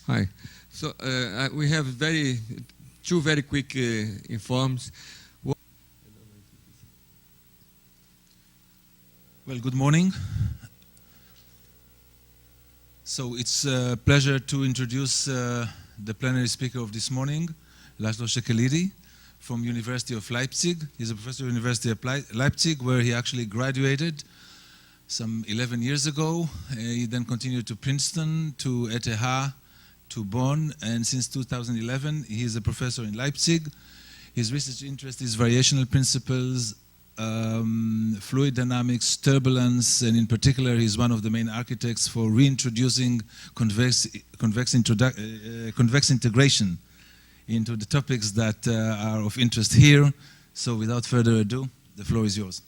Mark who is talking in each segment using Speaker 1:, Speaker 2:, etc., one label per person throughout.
Speaker 1: Hi. So we have two very quick informs.
Speaker 2: Well, good morning. So it's a pleasure to introduce the plenary speaker of this morning, LASZLO SZEKELYHIDI from University of Leipzig. He's a professor at University of Leipzig, where he actually graduated some 11 years ago. He then continued to Princeton, to ETH, to Bonn, and since 2011 he is a professor in Leipzig. His research interest is variational principles, fluid dynamics, turbulence, and in particular he's one of the main architects for reintroducing convex integration into the topics that are of interest here. So without further ado, the floor is yours.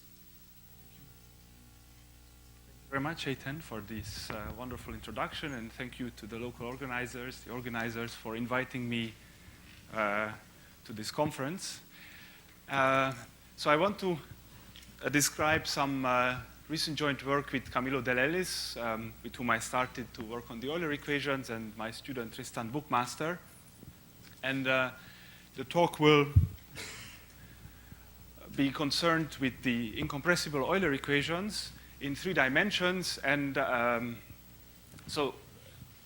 Speaker 3: Very much, Eitan, for this wonderful introduction, and thank you to the local organizers, for inviting me to this conference. So I want to describe some recent joint work with Camilo Delellis, with whom I started to work on the Euler equations, and my student Tristan Bookmaster. And the talk will be concerned with the incompressible Euler equations in 3 dimensions, and so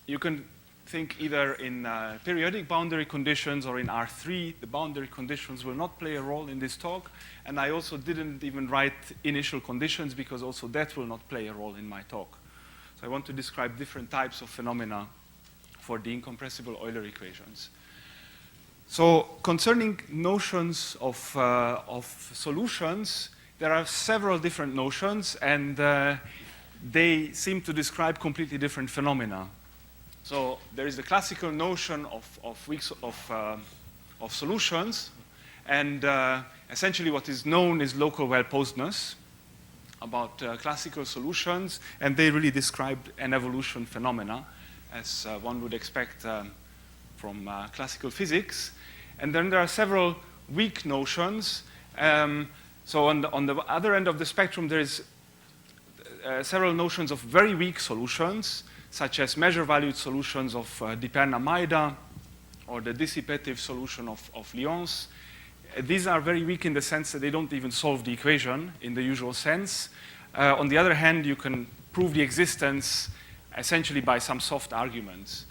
Speaker 3: you can think either in periodic boundary conditions or in R3. The boundary conditions will not play a role in this talk, and I also didn't even write initial conditions because also that will not play a role in my talk. So I want to describe different types of phenomena for the incompressible Euler equations. So concerning notions of solutions, there are several different notions, and they seem to describe completely different phenomena. So there is the classical notion of solutions, and essentially what is known is local well-posedness about classical solutions, and they really describe an evolution phenomena, as one would expect from classical physics. And then there are several weak notions. So on the other end of the spectrum, there is several notions of very weak solutions, such as measure-valued solutions of Di Perna-Maida, or the dissipative solution of Lyons. These are very weak in the sense that they don't even solve the equation in the usual sense. On the other hand, you can prove the existence essentially by some soft arguments.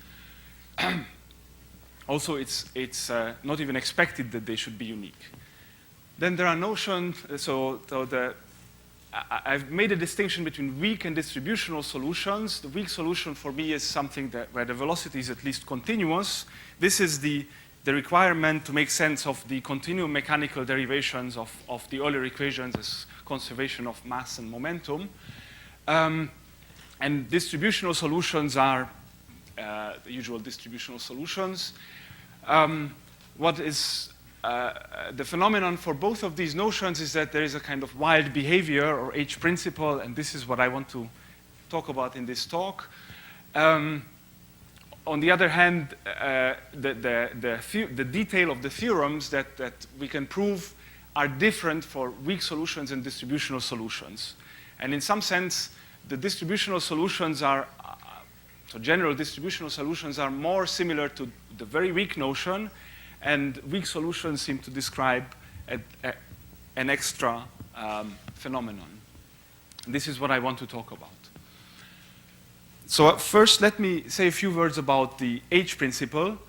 Speaker 3: Also, it's not even expected that they should be unique. Then there are notions, I've made a distinction between weak and distributional solutions. The weak solution for me is something where the velocity is at least continuous. This is the requirement to make sense of the continuum mechanical derivations of the Euler equations as conservation of mass and momentum. And distributional solutions are the usual distributional solutions. What is the phenomenon for both of these notions is that there is a kind of wild behavior, or H principle, and this is what I want to talk about in this talk. On the other hand, the detail of the theorems that we can prove are different for weak solutions and distributional solutions. And in some sense, the distributional solutions are, so general distributional solutions are more similar to the very weak notion, and weak solutions seem to describe an extra phenomenon. This is what I want to talk about. So first, let me say a few words about the H principle.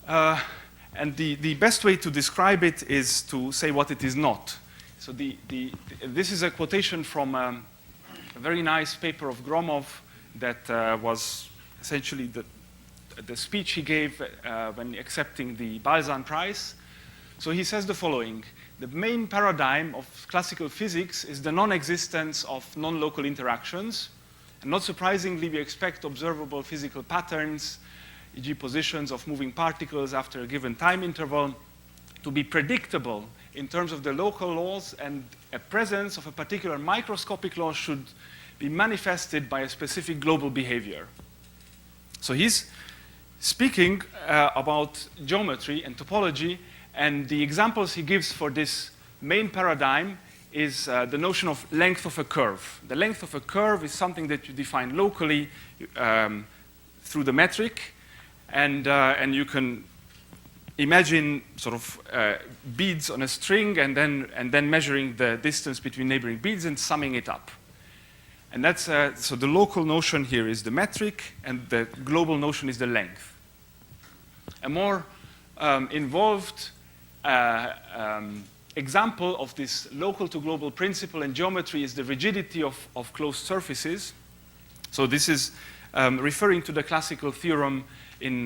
Speaker 3: And the best way to describe it is to say what it is not. So this is a quotation from a very nice paper of Gromov that was essentially the speech he gave when accepting the Balzan Prize. So he says the following: the main paradigm of classical physics is the non-existence of non-local interactions. And not surprisingly, we expect observable physical patterns, e.g. positions of moving particles after a given time interval, to be predictable in terms of the local laws, and a presence of a particular microscopic law should be manifested by a specific global behavior. So he's speaking about geometry and topology, and the examples he gives for this main paradigm is the notion of length of a curve. The length of a curve is something that you define locally through the metric, and you can imagine sort of beads on a string and then measuring the distance between neighboring beads and summing it up. And that's, so the local notion here is the metric, and the global notion is the length. A more involved example of this local to global principle in geometry is the rigidity of closed surfaces. So this is referring to the classical theorem in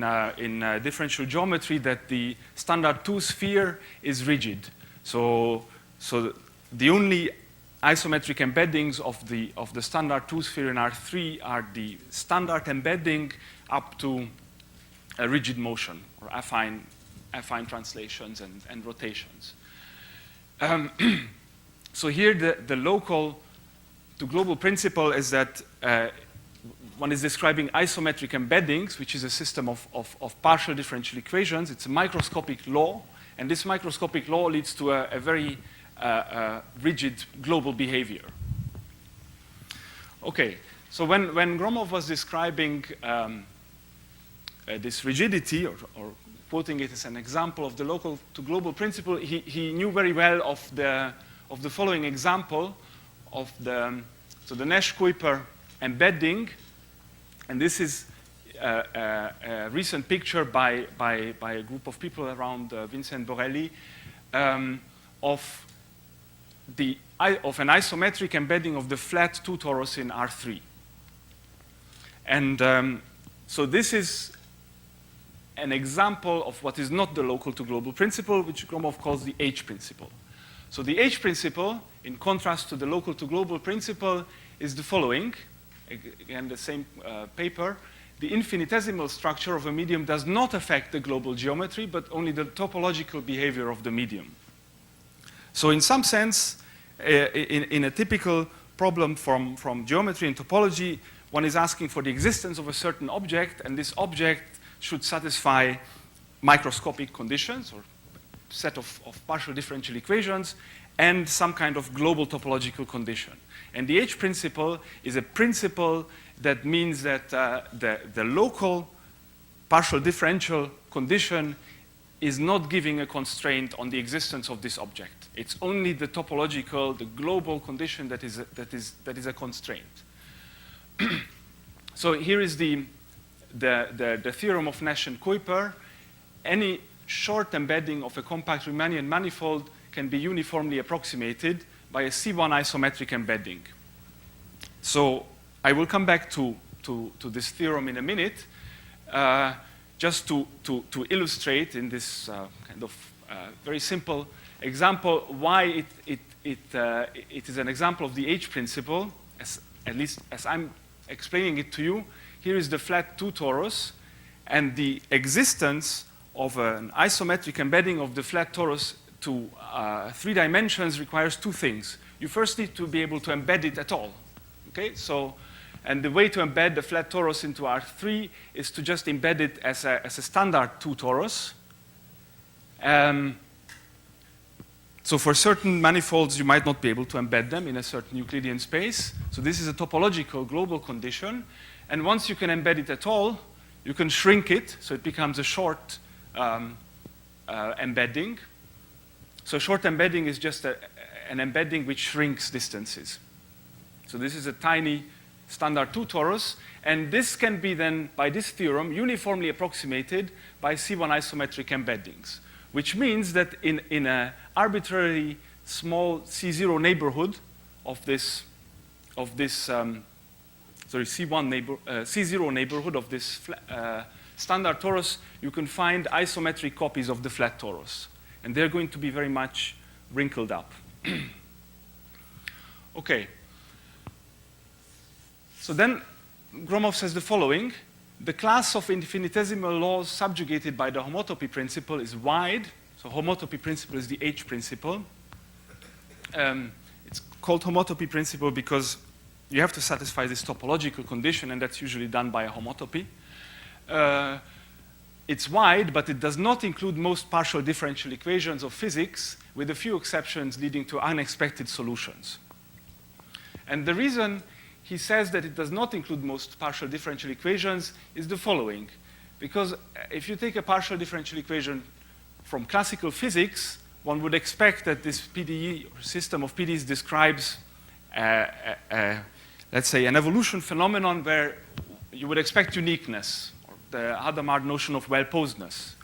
Speaker 3: differential geometry that the standard 2 sphere is rigid. So the only isometric embeddings of the standard 2 sphere in R3 are the standard embedding up to a rigid motion, or affine translations and rotations. So here the local to global principle is that one is describing isometric embeddings, which is a system of partial differential equations. It's a microscopic law, and this microscopic law leads to a very rigid global behavior. Okay, so when Gromov was describing this rigidity, or quoting it as an example of the local to global principle, he knew very well of the following example of the Nash-Kuiper embedding, and this is a recent picture by a group of people around Vincent Borelli of an isometric embedding of the flat 2 torus in R3. And so this is an example of what is not the local to global principle, which Gromov calls the H principle. So the H principle, in contrast to the local to global principle, is the following. Again, the same paper. The infinitesimal structure of a medium does not affect the global geometry, but only the topological behavior of the medium. So in some sense, in a typical problem from geometry and topology, one is asking for the existence of a certain object, and this object should satisfy microscopic conditions, or set of partial differential equations, and some kind of global topological condition. And the H principle is a principle that means that the local partial differential condition is not giving a constraint on the existence of this object. It's only the topological, the global condition that is a constraint. So here is the theorem of Nash and Kuiper. Any short embedding of a compact Riemannian manifold can be uniformly approximated by a C1 isometric embedding. So I will come back to this theorem in a minute, just to illustrate in this kind of very simple example why it is an example of the H principle, at least as I'm explaining it to you. Here is the flat 2 torus, and the existence of an isometric embedding of the flat torus to 3 dimensions requires 2 things. You first need to be able to embed it at all. Okay, so, and the way to embed the flat torus into R3 is to just embed it as a standard 2 torus. So for certain manifolds, you might not be able to embed them in a certain Euclidean space. So this is a topological global condition. And once you can embed it at all, you can shrink it, so it becomes a short embedding. So short embedding is just an embedding which shrinks distances. So this is a tiny standard 2 torus, and this can be then, by this theorem, uniformly approximated by C1 isometric embeddings, which means that in an arbitrarily small C0 neighborhood of this C0 neighborhood of this standard torus, you can find isometric copies of the flat torus, and they're going to be very much wrinkled up. Okay. So then Gromov says the following: the class of infinitesimal laws subjugated by the homotopy principle is wide. So homotopy principle is the H principle. It's called homotopy principle because you have to satisfy this topological condition, and that's usually done by a homotopy. It's wide, but it does not include most partial differential equations of physics, with a few exceptions leading to unexpected solutions. And the reason he says that it does not include most partial differential equations is the following. Because if you take a partial differential equation from classical physics, one would expect that this PDE or system of PDEs describes, let's say, an evolution phenomenon where you would expect uniqueness, or the Hadamard notion of well-posedness.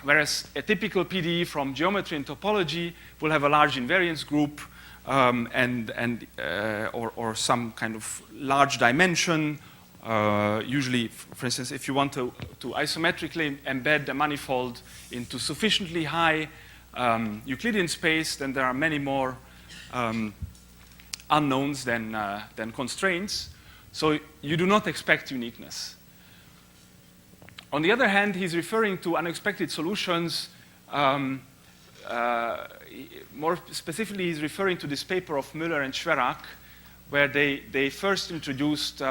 Speaker 3: Whereas a typical PDE from geometry and topology will have a large invariance group or some kind of large dimension. Usually, for instance, if you want to isometrically embed a manifold into sufficiently high Euclidean space, then there are many more unknowns than constraints. So you do not expect uniqueness. On the other hand, he's referring to unexpected solutions. More specifically, he's referring to this paper of Müller and Schwerak, where they first introduced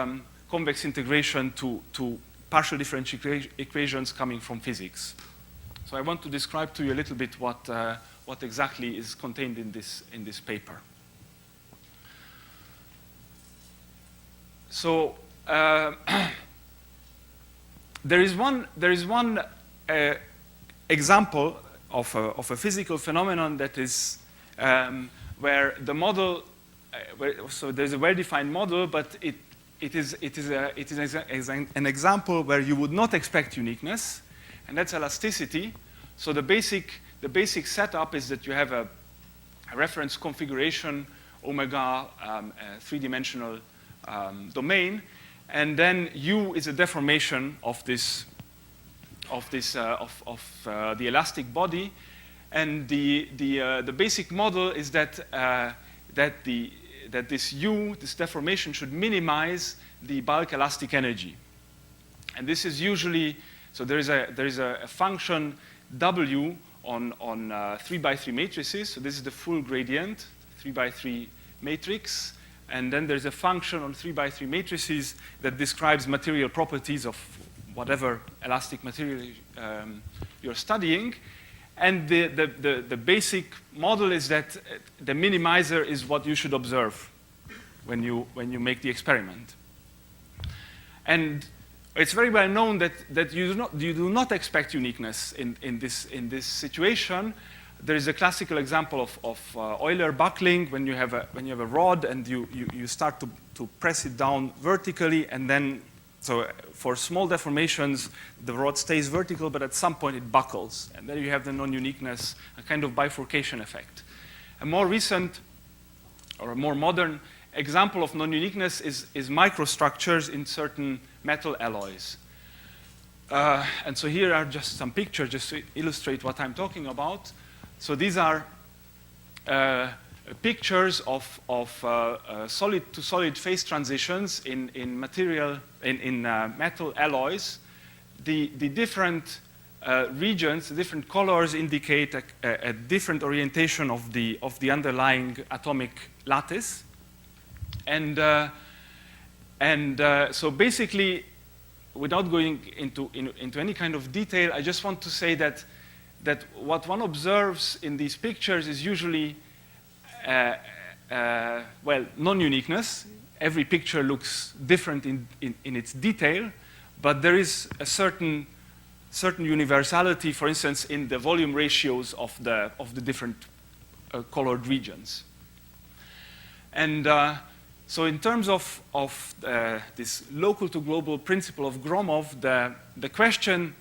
Speaker 3: convex integration to partial differential equations coming from physics. So I want to describe to you a little bit what exactly is contained in this paper. So there is one example of a physical phenomenon that is where the model, so there's a well-defined model, but it is an example where you would not expect uniqueness, and that's elasticity. So the basic setup is that you have a reference configuration, omega, a three-dimensional domain, and then U is a deformation of the elastic body, and the basic model is that this U, this deformation, should minimize the bulk elastic energy, and this is usually there is a function W on 3x3 matrices. So this is the full gradient 3x3 matrix. And then there's a function on 3x3 matrices that describes material properties of whatever elastic material you're studying. And the basic model is that the minimizer is what you should observe when you make the experiment. And it's very well known that you do not expect uniqueness in this situation. There is a classical example of Euler buckling when you have a rod and you start to press it down vertically, and then so for small deformations the rod stays vertical, but at some point it buckles, and then you have the non-uniqueness, a kind of bifurcation effect. A more recent or a more modern example of non-uniqueness is microstructures in certain metal alloys. And so here are just some pictures just to illustrate what I'm talking about. So these are pictures of solid to solid phase transitions in metal alloys. The different regions, the different colors indicate a different orientation of the underlying atomic lattice, and so basically, without going into any kind of detail, I just want to say that what one observes in these pictures is usually, non-uniqueness. Every picture looks different in its detail, but there is a certain universality, for instance, in the volume ratios of the different colored regions. And so in terms of this local to global principle of Gromov, the question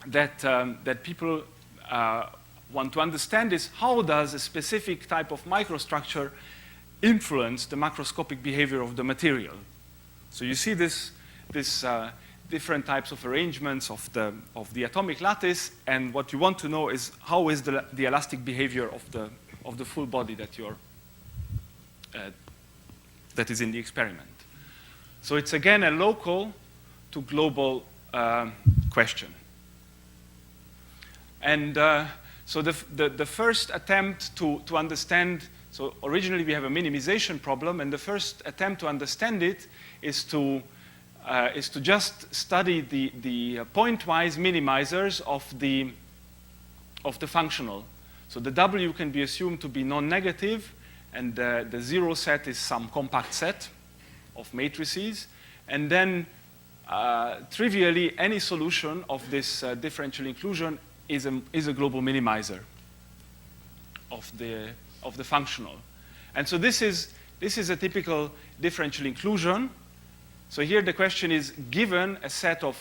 Speaker 3: that people want to understand is, how does a specific type of microstructure influence the macroscopic behavior of the material? So you see this different types of arrangements of the atomic lattice, and what you want to know is how is the elastic behavior of the full body that is in the experiment. So it's again a local to global question. And so the first attempt to understand, so originally we have a minimization problem, and the first attempt to understand it is to just study the pointwise minimizers of the functional. So the W can be assumed to be non-negative, and the zero set is some compact set of matrices, and then trivially, any solution of this differential inclusion is a global minimizer of the functional. And so this is a typical differential inclusion. So here the question is, given a set of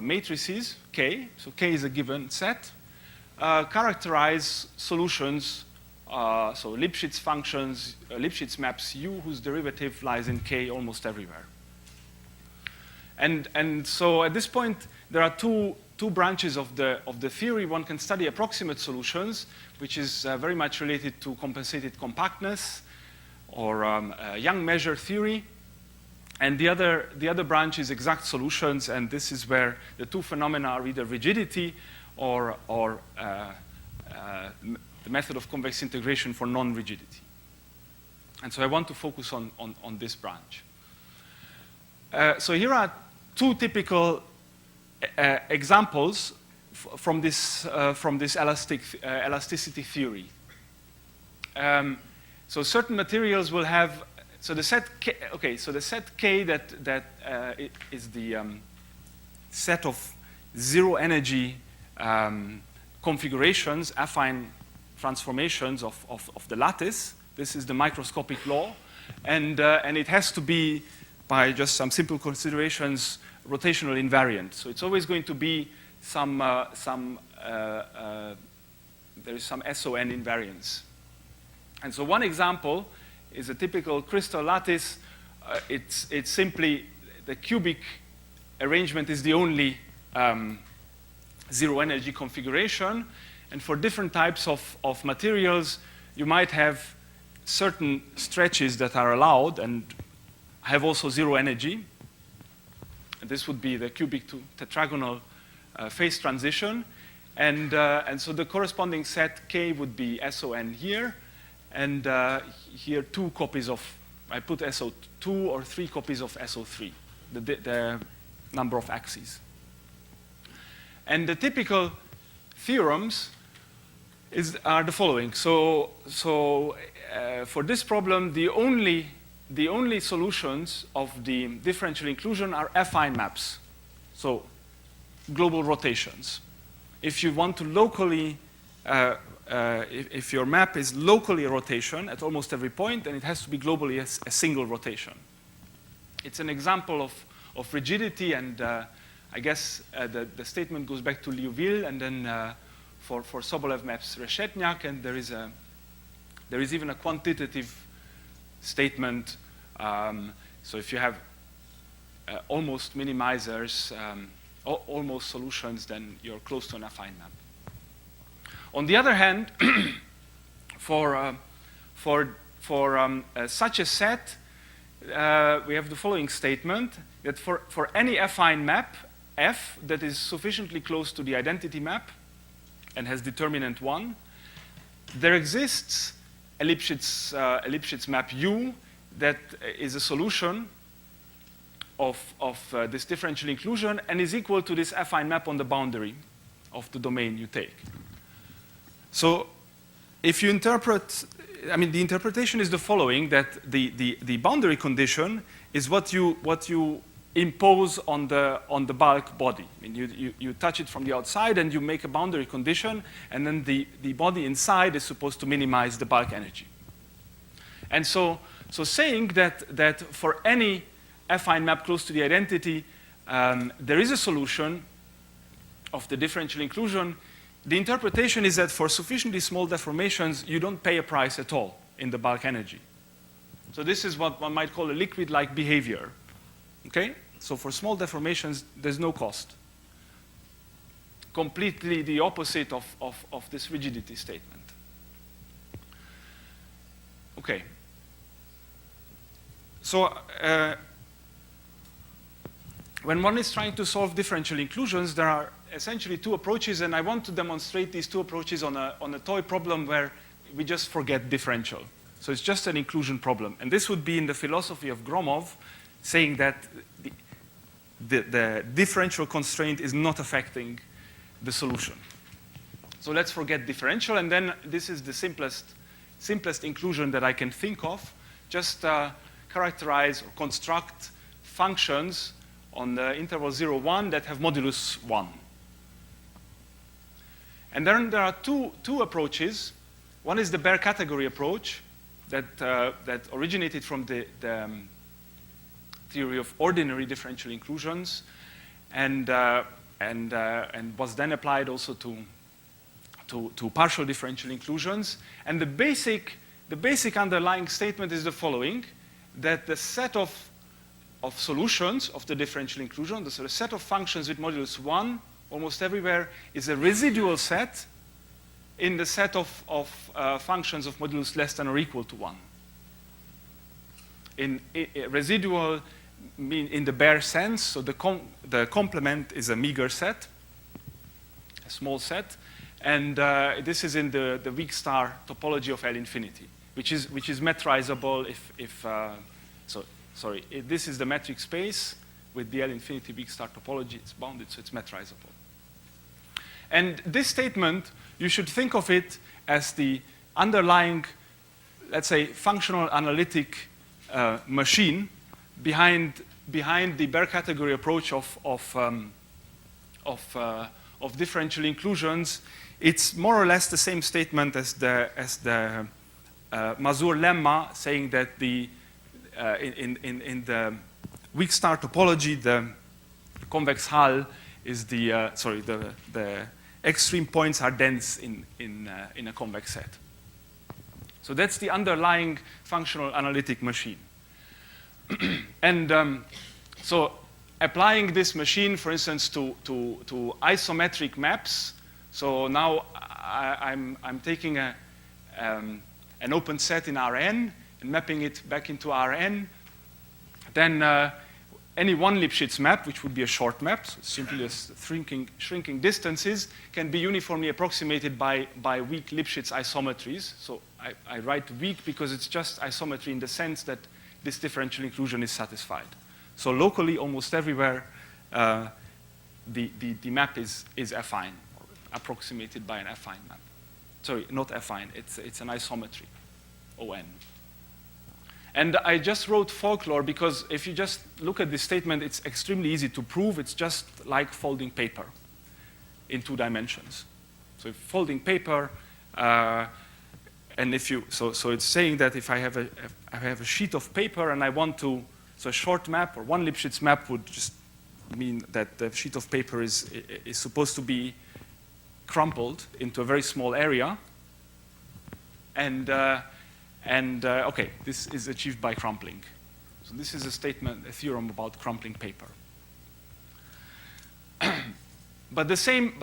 Speaker 3: matrices, K, so K is a given set, characterize solutions, so Lipschitz functions, Lipschitz maps U, whose derivative lies in K almost everywhere. And so at this point, there are two branches of the theory. One can study approximate solutions, which is very much related to compensated compactness or Young measure theory. And the other branch is exact solutions, and this is where the two phenomena are either rigidity or the method of convex integration for non-rigidity. And so I want to focus on this branch. So here are two typical examples from this elasticity theory. So certain materials will have, so the set K, okay, so the set K that is the set of zero energy configurations, affine transformations of the lattice. This is the microscopic law, and it has to be, by just some simple considerations, rotational invariant. So it's always going to be there is some SON invariance. And so one example is a typical crystal lattice. It's simply the cubic arrangement is the only zero energy configuration. And for different types of materials, you might have certain stretches that are allowed and have also zero energy. And this would be the cubic to tetragonal phase transition. And so the corresponding set K would be SON here. And here two copies of, I put SO2 or 3 copies of SO3, the number of axes. And the typical theorems are the following. So for this problem, the only solutions of the differential inclusion are affine maps, so global rotations. If you want to locally, if your map is locally a rotation at almost every point, then it has to be globally a single rotation. It's an example of rigidity, and I guess the statement goes back to Liouville, and then for Sobolev maps Reshetnyak, and there is even a quantitative statement. So if you have almost minimizers, almost solutions, then you're close to an affine map. On the other hand, for such a set, we have the following statement, that for any affine map, F, that is sufficiently close to the identity map and has determinant 1, there exists a Lipschitz map U that is a solution of this differential inclusion and is equal to this affine map on the boundary of the domain you take. So if you interpret, I mean, the interpretation is the following, that the boundary condition is what you impose on the bulk body. I mean, you touch it from the outside and you make a boundary condition, and then the body inside is supposed to minimize the bulk energy. And so saying that for any affine map close to the identity, there is a solution of the differential inclusion, the interpretation is that for sufficiently small deformations, you don't pay a price at all in the bulk energy. So this is what one might call a liquid-like behavior. Okay? So for small deformations, there's no cost. Completely the opposite of this rigidity statement. Okay. So when one is trying to solve differential inclusions, there are essentially two approaches, and I want to demonstrate these two approaches on a toy problem where we just forget differential. So it's just an inclusion problem. And this would be in the philosophy of Gromov, saying that the differential constraint is not affecting the solution. So let's forget differential, and then this is the simplest inclusion that I can think of. Just characterize or construct functions on the interval 0, 1 that have modulus 1. And then there are two approaches. One is the bare category approach that originated from the theory of ordinary differential inclusions and was then applied also to partial differential inclusions. And the basic underlying statement is the following, that the set of solutions of the differential inclusion, so the set of functions with modulus 1 almost everywhere is a residual set in the set of functions of modulus less than or equal to 1. Residual mean in the bare sense, so the complement is a meager set, a small set, and this is in the weak star topology of L infinity, which is metrizable this is the metric space with the L infinity weak star topology. It's bounded, so it's metrizable. And this statement, you should think of it as the underlying, let's say, functional analytic machine behind the bare category approach of differential inclusions. It's more or less the same statement as the Mazur lemma, saying that in the weak star topology, the convex hull is the extreme points are dense in a convex set. So that's the underlying functional analytic machine. And so applying this machine, for instance, to isometric maps. So now I'm taking an open set in Rn and mapping it back into Rn. Then any one Lipschitz map, which would be a short map, so simply just shrinking distances, can be uniformly approximated by weak Lipschitz isometries. So I write weak because it's just isometry in the sense that this differential inclusion is satisfied. So locally, almost everywhere, the map is affine, or approximated by an affine map. Sorry, not affine, it's an isometry, ON. And I just wrote folklore because if you just look at this statement, it's extremely easy to prove. It's just like folding paper in 2 dimensions. So if folding paper, and if you, so it's saying that if I have a sheet of paper and I want to, so a short map or one Lipschitz map would just mean that the sheet of paper is supposed to be crumpled into a very small area. And okay, this is achieved by crumpling. So this is a statement, a theorem about crumpling paper. But the same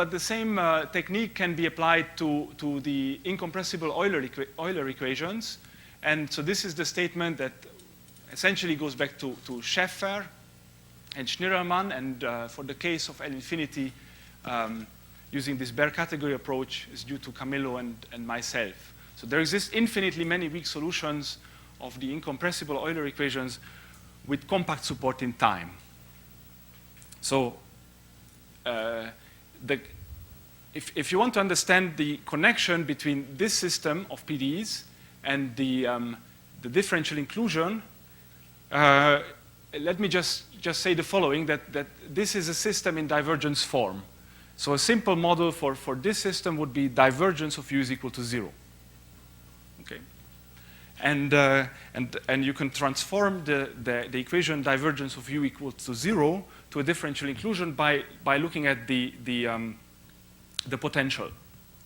Speaker 3: technique can be applied to the incompressible Euler equations. And so this is the statement that essentially goes back to Scheffer and Schnirelmann. And for the case of L infinity, using this bare category approach is due to Camillo and myself. So there exist infinitely many weak solutions of the incompressible Euler equations with compact support in time. So if you want to understand the connection between this system of PDEs and the differential inclusion, let me just say the following, that this is a system in divergence form. So a simple model for this system would be divergence of u is equal to 0. Okay. And you can transform the equation divergence of u equals to 0 to a differential inclusion by looking at the potential.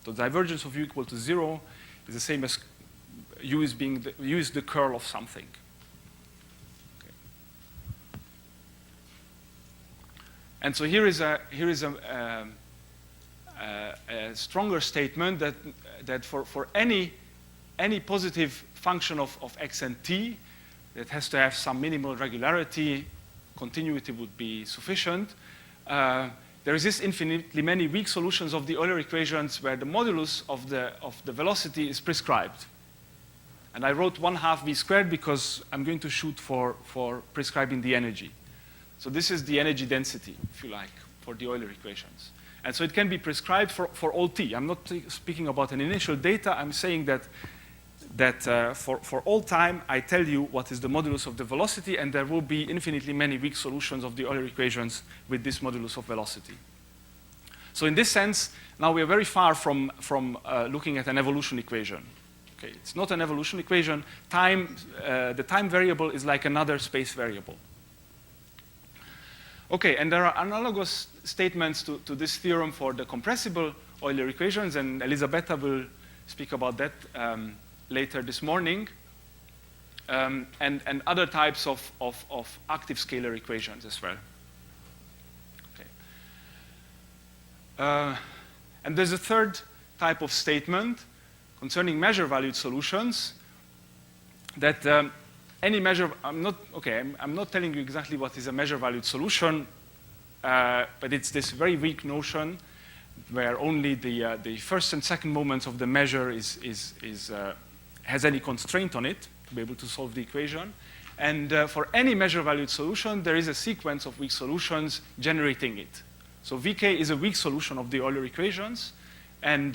Speaker 3: So divergence of u equal to 0 is the same as u is the curl of something. Okay. And so here is a stronger statement that for any positive function of x and t that has to have some minimal regularity, continuity would be sufficient. There exist infinitely many weak solutions of the Euler equations where the modulus of the velocity is prescribed. And I wrote 1/2 v squared because I'm going to shoot for prescribing the energy. So this is the energy density, if you like, for the Euler equations. And so it can be prescribed for all t. I'm not speaking about an initial data. I'm saying that that for all time, I tell you what is the modulus of the velocity, and there will be infinitely many weak solutions of the Euler equations with this modulus of velocity. So in this sense, now we are very far from looking at an evolution equation. Okay, it's not an evolution equation. The time variable is like another space variable. Okay, and there are analogous statements to this theorem for the compressible Euler equations, and Elisabetta will speak about that later this morning, and other types of active scalar equations as well. Okay. And there's a third type of statement concerning measure-valued solutions that any measure, I'm not telling you exactly what is a measure-valued solution, but it's this very weak notion where only the first and second moments of the measure has any constraint on it to be able to solve the equation. And for any measure-valued solution, there is a sequence of weak solutions generating it. So Vk is a weak solution of the Euler equations, and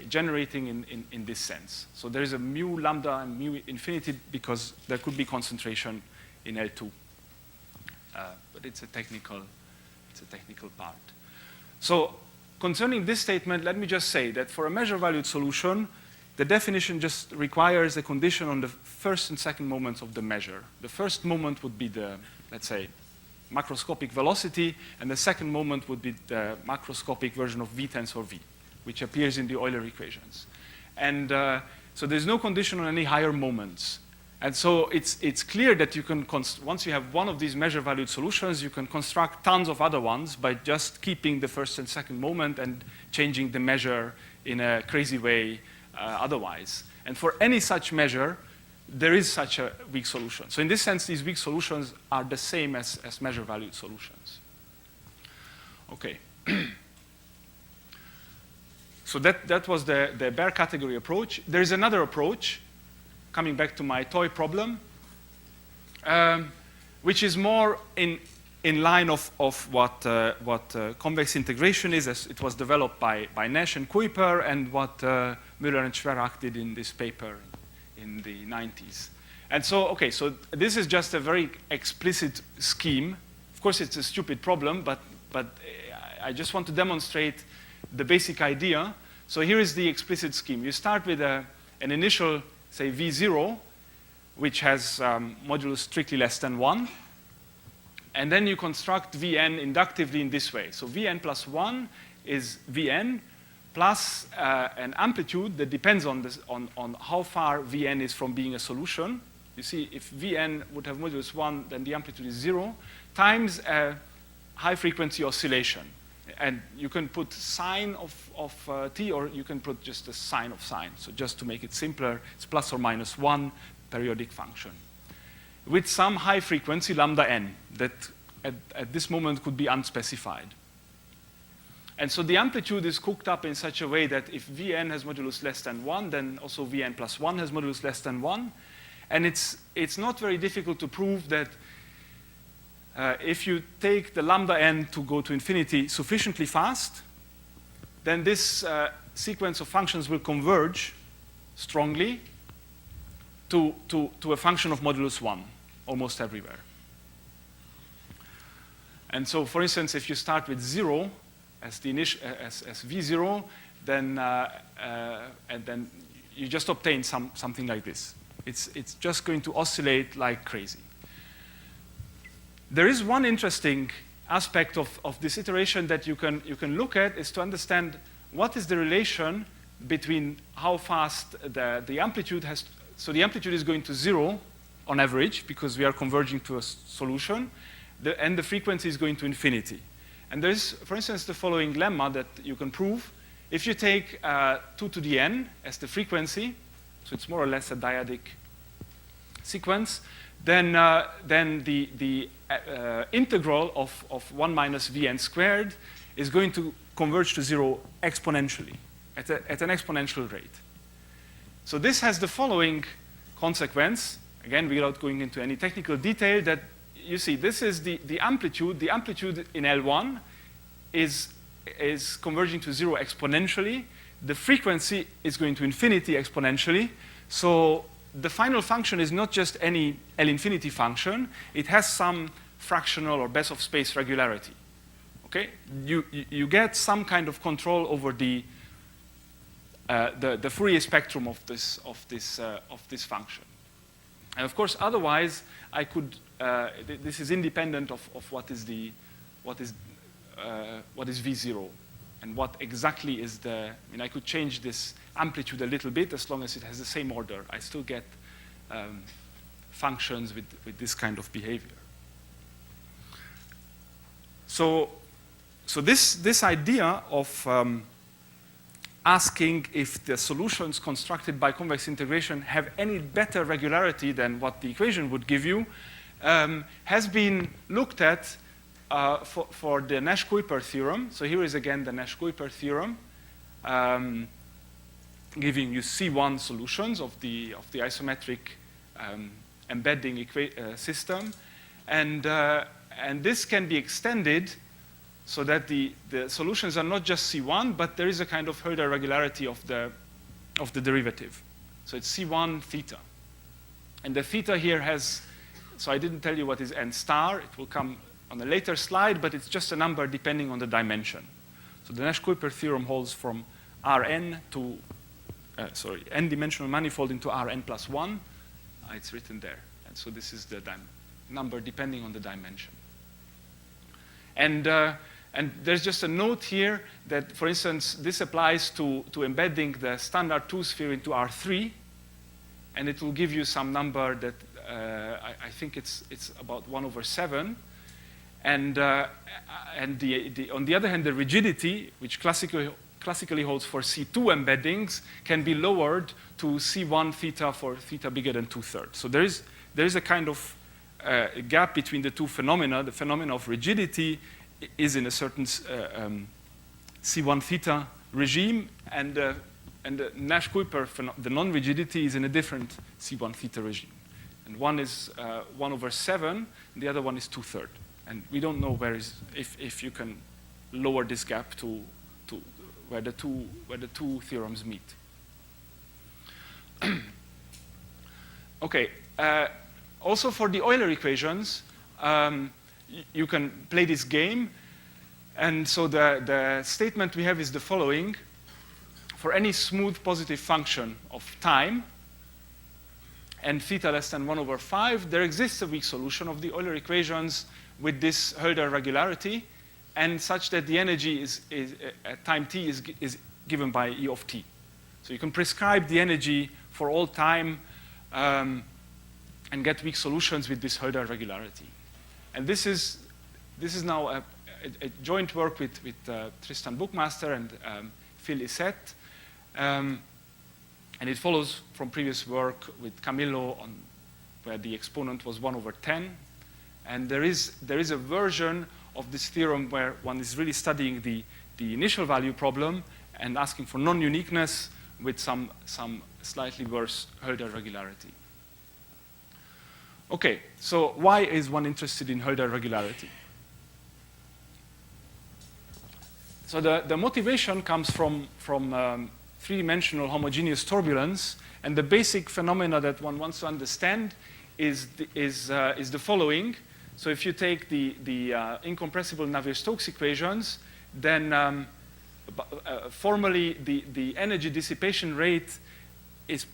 Speaker 3: generating in this sense. So there is a mu lambda and mu infinity because there could be concentration in L2. But it's a technical part. So concerning this statement, let me just say that for a measure-valued solution, the definition just requires a condition on the first and second moments of the measure. The first moment would be the, let's say, macroscopic velocity, and the second moment would be the macroscopic version of V tensor V, which appears in the Euler equations. And so there's no condition on any higher moments. And so it's clear that you can, once you have one of these measure-valued solutions, you can construct tons of other ones by just keeping the first and second moment and changing the measure in a crazy way otherwise. And for any such measure, there is such a weak solution. So in this sense, these weak solutions are the same as measure-valued solutions. Okay. So that was the bare category approach. There is another approach, coming back to my toy problem, which is more in line of what convex integration is, as it was developed by Nash and Kuiper, and what Müller and Schwerach did in this paper in the 90s. And so, so this is just a very explicit scheme. Of course, it's a stupid problem, but I just want to demonstrate the basic idea. So here is the explicit scheme. You start with an initial, say, V0, which has modulus strictly less than 1. And then you construct Vn inductively in this way. So Vn plus 1 is Vn plus an amplitude that depends on how far Vn is from being a solution. You see, if Vn would have modulus 1, then the amplitude is 0, times a high-frequency oscillation. And you can put sine of t, or you can put just a sine of sine. So just to make it simpler, it's plus or minus 1 periodic function with some high frequency lambda n that at this moment could be unspecified. And so the amplitude is cooked up in such a way that if Vn has modulus less than 1, then also Vn plus 1 has modulus less than 1. And it's not very difficult to prove that if you take the lambda n to go to infinity sufficiently fast, then this sequence of functions will converge strongly to a function of modulus 1 almost everywhere. And so, for instance, if you start with 0 as the as V0, then and then you just obtain something like this. It's just going to oscillate like crazy. There is one interesting aspect of this iteration that you can look at, is to understand what is the relation between how fast the amplitude has. So the amplitude is going to 0 on average because we are converging to a solution, and the frequency is going to infinity. And there's, for instance, the following lemma that you can prove. If you take 2 to the n as the frequency, so it's more or less a dyadic sequence, then the integral of 1 minus Vn squared is going to converge to 0 exponentially, at an exponential rate. So this has the following consequence, again, without going into any technical detail, that you see this is the amplitude. The amplitude in L1 is converging to 0 exponentially. The frequency is going to infinity exponentially. So the final function is not just any L infinity function. It has some fractional or best of space regularity. Okay? You get some kind of control over the Fourier spectrum of this function. And of course, otherwise, I could. This is independent of what is V0 and what exactly is the. I mean, I could change this amplitude a little bit as long as it has the same order. I still get functions with this kind of behavior. So this idea of asking if the solutions constructed by convex integration have any better regularity than what the equation would give you has been looked at for the Nash-Kuiper theorem. So here is again the Nash-Kuiper theorem, giving you C1 solutions of the isometric embedding system, and this can be extended so that the solutions are not just C1, but there is a kind of Hölder regularity of the derivative. So it's C1 theta. And the theta here has, so I didn't tell you what is n star. It will come on a later slide, but it's just a number depending on the dimension. So the Nash-Kuiper theorem holds from Rn to, n-dimensional manifold into Rn plus 1. It's written there. And so this is the number depending on the dimension. And there's just a note here that, for instance, this applies to embedding the standard 2 sphere into R3, and it will give you some number that I think it's about 1/7. And on the other hand, the rigidity, which classically holds for C2 embeddings, can be lowered to C1 theta for theta bigger than 2/3. So there is a kind of gap between the two phenomena. The phenomena of rigidity is in a certain C1 theta regime, and the Nash-Kuiper, the non-rigidity, is in a different C1 theta regime. And one is 1/7, and the other one is 2/3. And we don't know if you can lower this gap to where the two theorems meet. Okay. Also for the Euler equations, you can play this game. And so the statement we have is the following. For any smooth positive function of time, and theta less than 1/5, there exists a weak solution of the Euler equations with this Hölder regularity, and such that the energy at time t is given by E of t. So you can prescribe the energy for all time and get weak solutions with this Hölder regularity. And this is now a joint work with Tristan Buchmaster and Phil Isset. And it follows from previous work with Camillo where the exponent was 1/10. And there is a version of this theorem where one is really studying the initial value problem and asking for non-uniqueness with some slightly worse Hölder regularity. Okay, so why is one interested in Hölder regularity? So the motivation comes from three-dimensional homogeneous turbulence, and the basic phenomena that one wants to understand is the following. So if you take the incompressible Navier-Stokes equations, then formally the energy dissipation rate is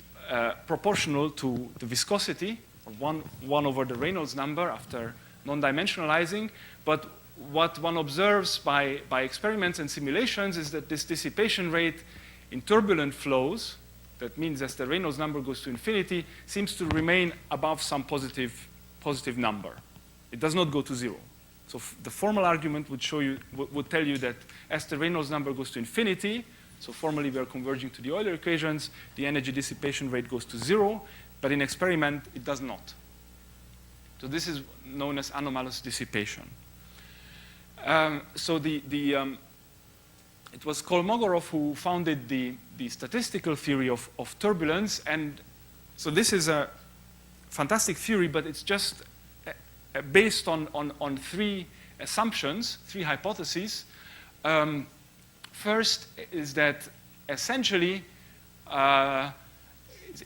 Speaker 3: proportional to the viscosity, or 1 over the Reynolds number after non-dimensionalizing. But what one observes by experiments and simulations is that this dissipation rate in turbulent flows, that means as the Reynolds number goes to infinity, seems to remain above some positive number. It does not go to 0. So the formal argument would tell you that as the Reynolds number goes to infinity, so formally we are converging to the Euler equations, the energy dissipation rate goes to 0, but in experiment it does not. So this is known as anomalous dissipation. So it was Kolmogorov who founded the statistical theory of turbulence, and so this is a fantastic theory, but it's just based on three assumptions, three hypotheses. First is that essentially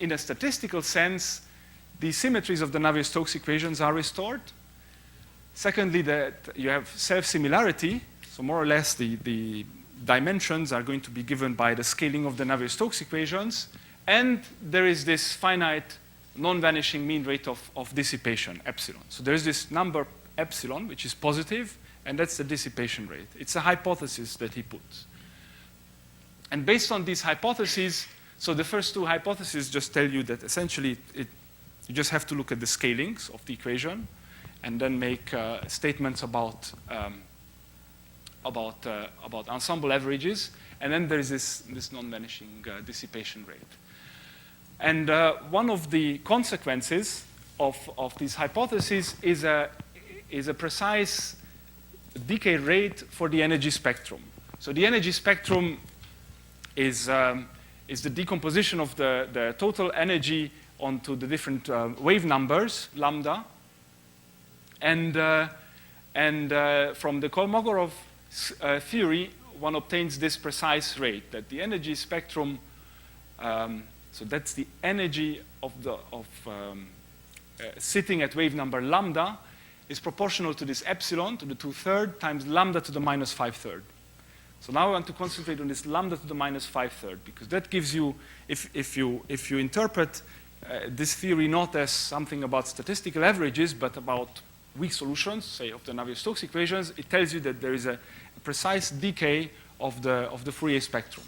Speaker 3: in a statistical sense, the symmetries of the Navier-Stokes equations are restored. Secondly, that you have self-similarity, so more or less the dimensions are going to be given by the scaling of the Navier-Stokes equations, and there is this finite non-vanishing mean rate of dissipation, epsilon. So there is this number epsilon, which is positive, and that's the dissipation rate. It's a hypothesis that he puts. And based on these hypotheses, so the first two hypotheses just tell you that essentially you just have to look at the scalings of the equation and then make statements about ensemble averages, and then there is this non-vanishing dissipation rate. And one of the consequences of these hypotheses is a precise decay rate for the energy spectrum. So the energy spectrum is the decomposition of the total energy onto the different wave numbers, lambda. And from the Kolmogorov theory, one obtains this precise rate, that the energy spectrum, so that's the energy of sitting at wave number lambda, is proportional to this epsilon, to the 2/3, times lambda to the minus 5/3. So now I want to concentrate on this lambda to the minus 5/3, because that gives you, if you interpret this theory not as something about statistical averages, but about weak solutions, say of the Navier-Stokes equations, it tells you that there is a precise decay of the Fourier spectrum,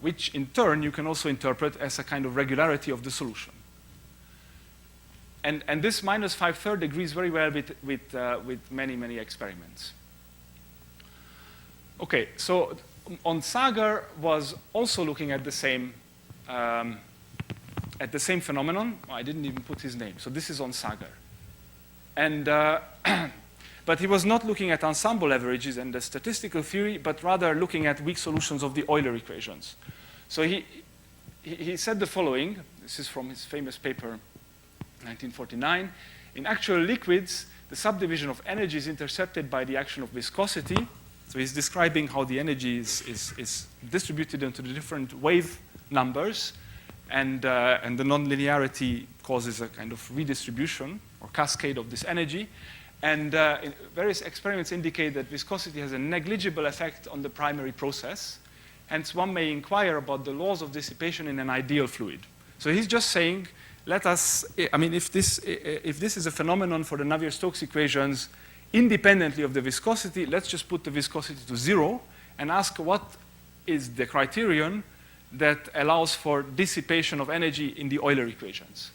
Speaker 3: which in turn you can also interpret as a kind of regularity of the solution. And this minus 5/3 agrees very well with many, many experiments. Okay, so Onsager was also looking at the same phenomenon. Oh, I didn't even put his name. So this is Onsager. And but he was not looking at ensemble averages and the statistical theory, but rather looking at weak solutions of the Euler equations. So he said the following. This is from his famous paper, 1949. In actual liquids, the subdivision of energy is intercepted by the action of viscosity. So he's describing how the energy is distributed into the different wave numbers, and the nonlinearity causes a kind of redistribution or cascade of this energy. And various experiments indicate that viscosity has a negligible effect on the primary process. Hence, one may inquire about the laws of dissipation in an ideal fluid. So he's just saying, let us, I mean, if this is a phenomenon for the Navier-Stokes equations independently of the viscosity, let's just put the viscosity to 0 and ask what is the criterion that allows for dissipation of energy in the Euler equations.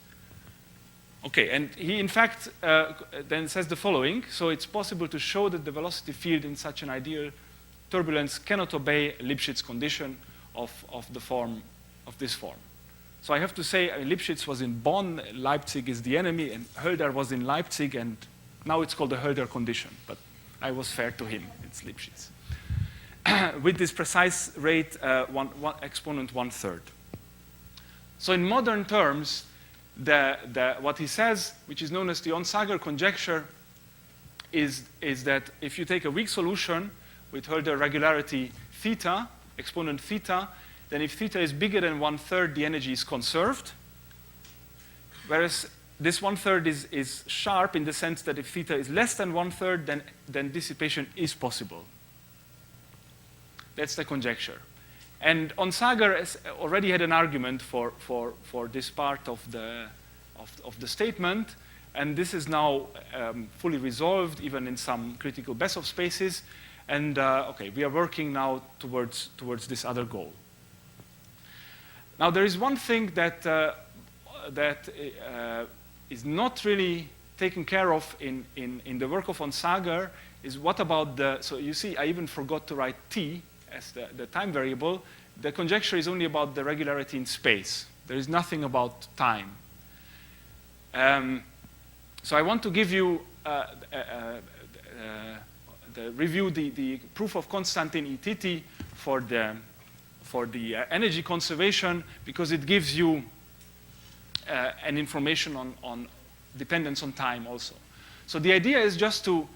Speaker 3: Okay, and he in fact then says the following. So it's possible to show that the velocity field in such an ideal turbulence cannot obey a Lipschitz condition of this form. So I have to say, Lipschitz was in Bonn, Leipzig is the enemy, and Hölder was in Leipzig, and now it's called the Hölder condition, but I was fair to him, it's Lipschitz. With this precise rate, one exponent 1/3. So in modern terms, what he says, which is known as the Onsager conjecture, is that if you take a weak solution with Hölder regularity theta, exponent theta, then if theta is bigger than 1/3, the energy is conserved. Whereas this 1/3 is sharp in the sense that if theta is less than 1/3, then dissipation is possible. That's the conjecture. And Onsager has already had an argument for this part of the statement, and this is now fully resolved, even in some critical Besov spaces. And okay, we are working now towards this other goal. Now, there is one thing that is not really taken care of in the work of Onsager, is what about so you see, I even forgot to write t as the time variable. The conjecture is only about the regularity in space. There is nothing about time. So I want to give you the proof of Konstantin Ititi for the energy conservation, because it gives you an information on dependence on time also. So the idea is just to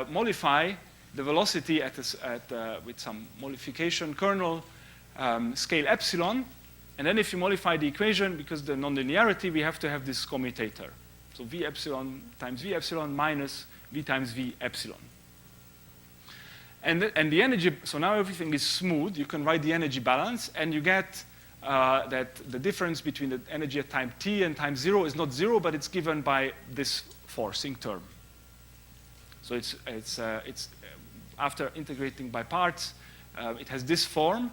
Speaker 3: modify the velocity with some modification kernel scale epsilon, And then if you modify the equation, because the nonlinearity, we have to have this commutator. So V epsilon times V epsilon minus V times V epsilon. And the energy, so now everything is smooth. You can write the energy balance, and you get that the difference between the energy at time t and time 0 is not 0, but it's given by this forcing term. So it's after integrating by parts, it has this form.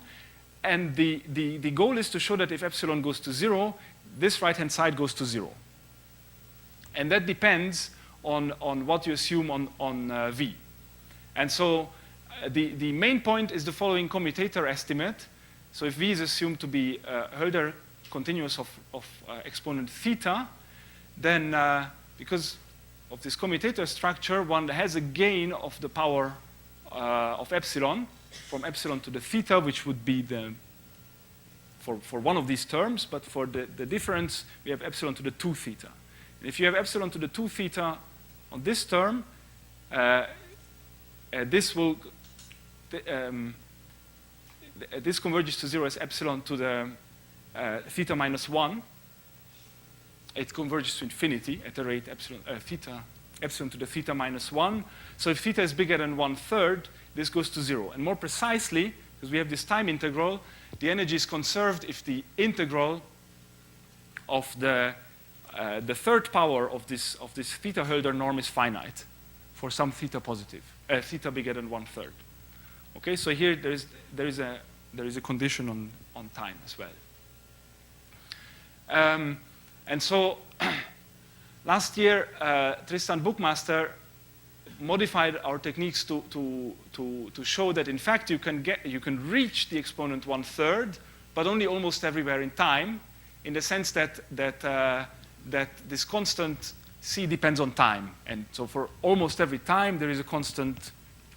Speaker 3: And the goal is to show that if epsilon goes to 0, this right-hand side goes to 0. And that depends on what you assume on V. And so the main point is the following commutator estimate. So if V is assumed to be Hölder continuous of exponent theta, then because of this commutator structure, one has a gain of the power of epsilon from epsilon to the theta, which would be for one of these terms, but for the difference, we have epsilon to the 2 theta. And if you have epsilon to the 2 theta on this term, this converges to 0 as epsilon to the theta minus 1. It converges to infinity at the rate epsilon to the theta minus 1. So if theta is bigger than 1/3, this goes to 0. And more precisely, because we have this time integral, the energy is conserved if the integral of the third power of this theta Hölder norm is finite for some theta positive, theta bigger than 1/3. Okay, so here there is a condition on time as well. And so last year, Tristan Bookmaster modified our techniques to show that in fact you can reach the exponent 1/3, but only almost everywhere in time, in the sense that this constant c depends on time, and so for almost every time there is a constant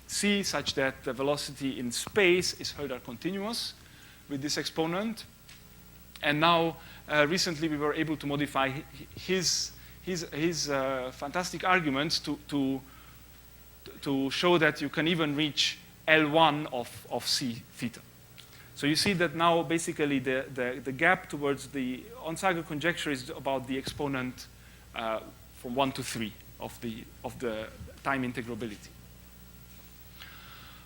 Speaker 3: c such that the velocity in space is Hölder continuous with this exponent. And now recently we were able to modify his fantastic arguments to show that you can even reach L1 of c theta. So you see that now basically the gap towards the Onsager conjecture is about the exponent from 1 to 3 of the time integrability.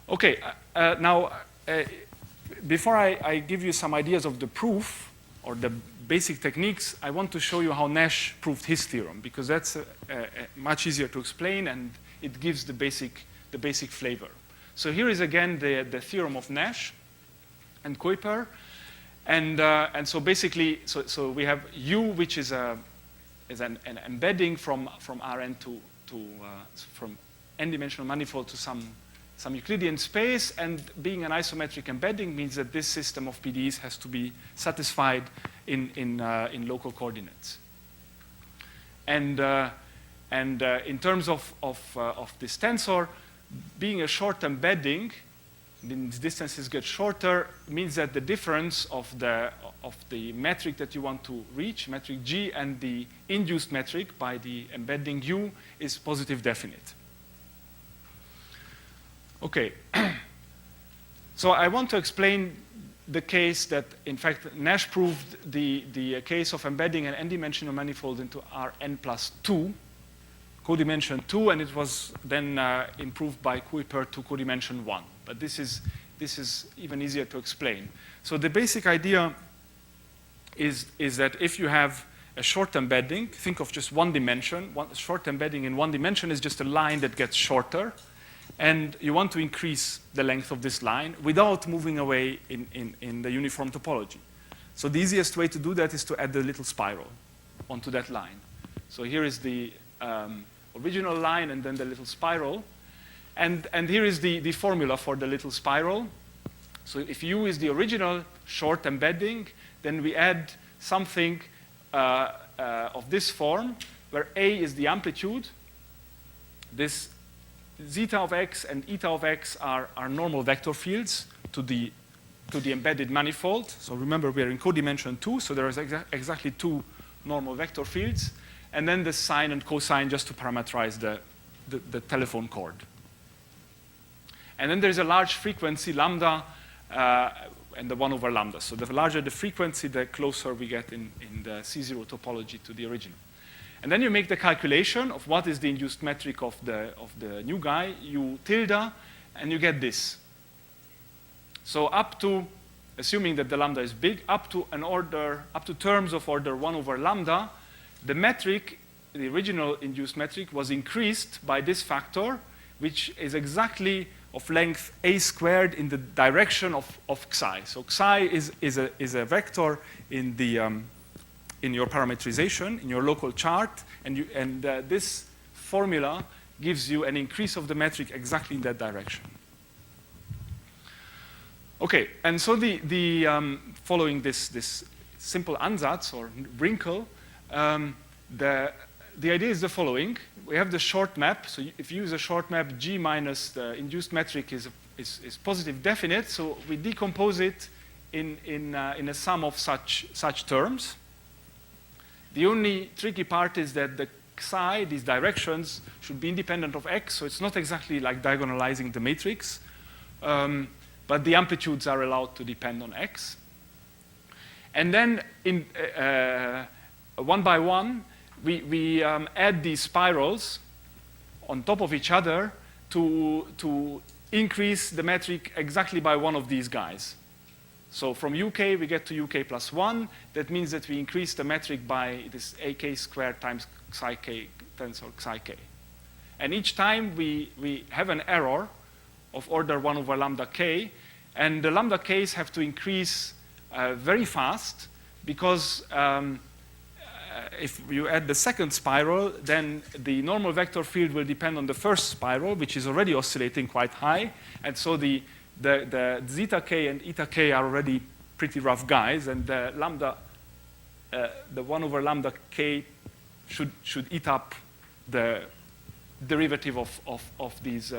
Speaker 3: Okay, now before I give you some ideas of the proof or the basic techniques, I want to show you how Nash proved his theorem, because that's much easier to explain and it gives the basic flavor. So here is again the theorem of Nash and Kuiper, and so basically, so we have U, which is an embedding from Rn from n-dimensional manifold to some Euclidean space, and being an isometric embedding means that this system of PDEs has to be satisfied in local coordinates. And in terms of this tensor, being a short embedding, these distances get shorter, means that the difference of the metric that you want to reach, metric G, and the induced metric by the embedding U is positive definite. Okay, so I want to explain the case that, in fact, Nash proved the case of embedding an n-dimensional manifold into Rn plus 2, codimension 2, and it was then improved by Kuiper to codimension 1. But this is even easier to explain. So the basic idea is that if you have a short embedding, think of just one dimension. One short embedding in one dimension is just a line that gets shorter, and you want to increase the length of this line without moving away in the uniform topology. So the easiest way to do that is to add the little spiral onto that line. So here is the original line and then the little spiral. And here is the formula for the little spiral. So if U is the original short embedding, then we add something of this form, where A is the amplitude. This zeta of x and eta of x are normal vector fields to the embedded manifold. So remember, we are in codimension 2, so there is exactly 2 normal vector fields. And then the sine and cosine just to parameterize the telephone cord. And then there's a large frequency, lambda, and the 1 over lambda. So the larger the frequency, the closer we get in the C0 topology to the original. And then you make the calculation of what is the induced metric of the new guy. You tilde, and you get this. So up to, assuming that the lambda is big, up to terms of order 1 over lambda, the metric, the original induced metric, was increased by this factor, which is exactly of length a squared in the direction of xi. So xi is a vector in your parametrization, in your local chart, and this formula gives you an increase of the metric exactly in that direction. Okay, and so following this simple ansatz or wrinkle, the idea is the following. We have the short map. So if you use a short map, G minus the induced metric is positive definite. So we decompose it in a sum of such terms. The only tricky part is that the xi, these directions, should be independent of x. So it's not exactly like diagonalizing the matrix. But the amplitudes are allowed to depend on x. And then one by one, we add these spirals on top of each other to increase the metric exactly by one of these guys. So from UK, we get to UK plus 1. That means that we increase the metric by this ak squared times xi k tensor xi k. And each time we have an error of order 1 over lambda k, and the lambda k's have to increase very fast because if you add the second spiral, then the normal vector field will depend on the first spiral, which is already oscillating quite high. And so the zeta k and eta k are already pretty rough guys, and the lambda, the 1 over lambda k should eat up the derivative of these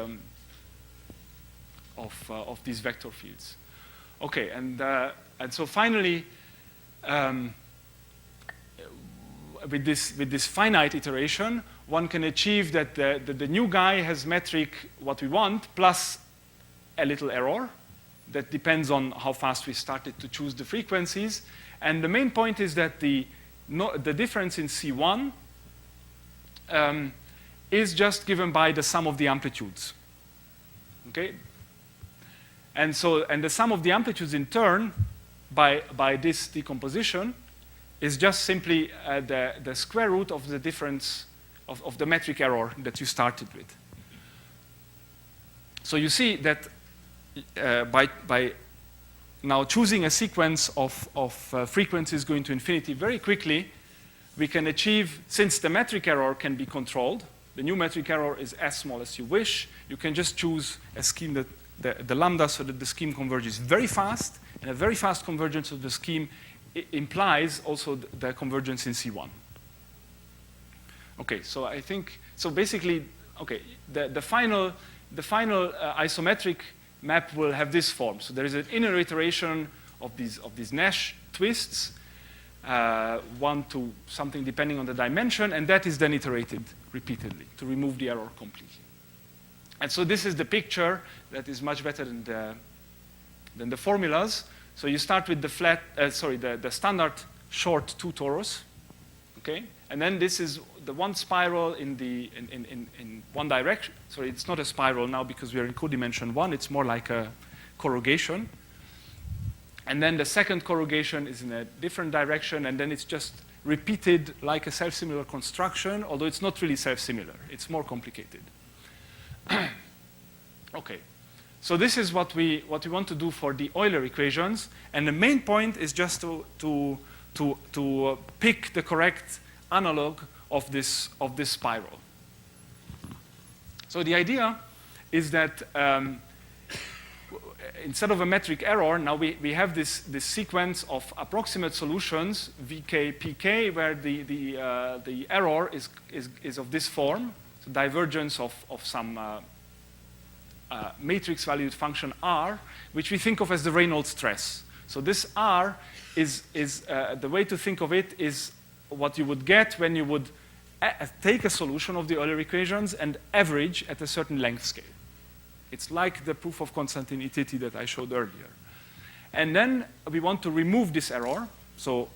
Speaker 3: vector fields. Okay, and so finally, with this finite iteration, one can achieve that the new guy has metric what we want plus a little error that depends on how fast we started to choose the frequencies. And the main point is that the difference in C1 is just given by the sum of the amplitudes. Okay? And the sum of the amplitudes in turn by this decomposition is just simply the square root of the difference of the metric error that you started with. So you see that by now choosing a sequence of frequencies going to infinity very quickly, we can achieve, since the metric error can be controlled, the new metric error is as small as you wish, you can just choose a scheme that the lambda so that the scheme converges very fast, and a very fast convergence of the scheme implies also the convergence in C1. Okay, so I think, so basically, okay, the final isometric map will have this form. So there is an inner iteration of these Nash twists, one to something depending on the dimension, and that is then iterated repeatedly to remove the error completely. And so this is the picture that is much better than the formulas. So you start with the standard short 2 torus, okay? And then this is the one spiral in one direction. Sorry, it's not a spiral now because we are in codimension 1. It's more like a corrugation. And then the second corrugation is in a different direction, and then it's just repeated like a self-similar construction, although it's not really self-similar. It's more complicated. Okay. So this is what we want to do for the Euler equations, and the main point is just to pick the correct analog of this spiral. So the idea is that instead of a metric error, now we have this sequence of approximate solutions, Vk, Pk, where the error is of this form, so divergence of some matrix valued function R, which we think of as the Reynolds stress. So this R is the way to think of it is what you would get when you would take a solution of the Euler equations and average at a certain length scale. It's like the proof of constant infinity that I showed earlier. And then we want to remove this error. So